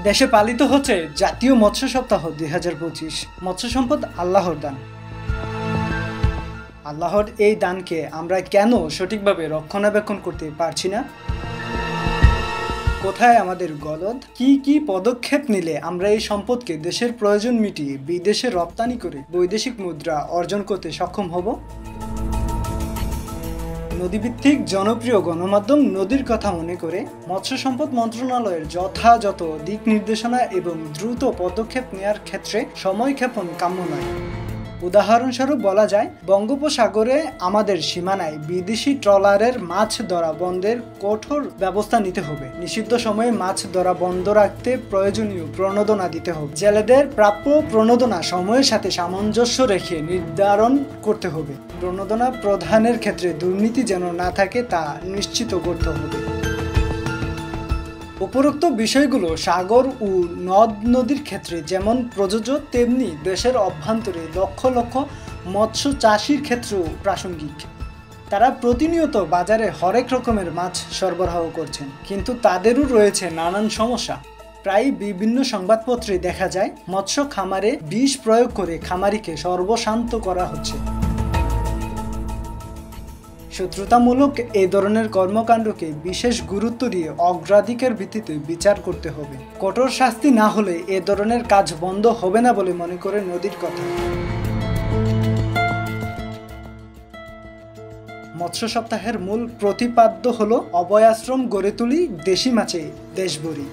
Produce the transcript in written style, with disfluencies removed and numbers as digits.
দেশে পালিত হচ্ছে জাতীয় মৎস্য সপ্তাহ 2025। মৎস্য সম্পদ আল্লাহর দান। আল্লাহর এই দানকে আমরা কেন সঠিকভাবে রক্ষণাবেক্ষণ করতে পারছি না? কোথায় আমাদের গলদ? কি পদক্ষেপ নিলে আমরা এই সম্পদকে দেশের প্রয়োজন মিটিয়ে বিদেশে রপ্তানি করে বৈদেশিক মুদ্রা অর্জন করতে সক্ষম হব? নদীভিত্তিক জনপ্রিয় গণমাধ্যম নদীর কথা মনে করে মৎস্য সম্পদ মন্ত্রণালয়ের যথাযথ দিক নির্দেশনা এবং দ্রুত পদক্ষেপ নেওয়ার ক্ষেত্রে সময়ক্ষেপণ কাম্য নয়। উদাহরণস্বরূপ বলা যায়, বঙ্গোপসাগরে আমাদের সীমানায় বিদেশি ট্রলারের মাছ ধরা বন্ধের কঠোর ব্যবস্থা নিতে হবে। নিষিদ্ধ সময়ে মাছ ধরা বন্ধ রাখতে প্রয়োজনীয় প্রণোদনা দিতে হবে। জেলেদের প্রাপ্য প্রণোদনা সময়ের সাথে সামঞ্জস্য রেখে নির্ধারণ করতে হবে। প্রণোদনা প্রদানের ক্ষেত্রে দুর্নীতি যেন না থাকে তা নিশ্চিত করতে হবে। উপরোক্ত বিষয়গুলো সাগর ও নদ নদীর ক্ষেত্রে যেমন প্রযোজ্য, তেমনি দেশের অভ্যন্তরে লক্ষ লক্ষ মৎস্য চাষির ক্ষেত্রেও প্রাসঙ্গিক। তারা প্রতিনিয়ত বাজারে হরেক রকমের মাছ সরবরাহ করছেন, কিন্তু তাদেরও রয়েছে নানান সমস্যা। প্রায় বিভিন্ন সংবাদপত্রে দেখা যায় মৎস্য খামারে বিষ প্রয়োগ করে খামারিকে সর্বশান্ত করা হচ্ছে। শত্রুতামূলক এই ধরনের কর্মকাণ্ডকে বিশেষ গুরুত্ব দিয়ে অগ্রাধিকার ভিত্তিতে বিচার করতে হবে। কঠোর শাস্তি না হলে এ ধরনের কাজ বন্ধ হবে না বলে মনে করে নদীর কথা। মৎস্য সপ্তাহের মূল প্রতিপাদ্য হলো অভয়াশ্রম গড়ে তুলি, দেশি মাছে দেশ ভরি।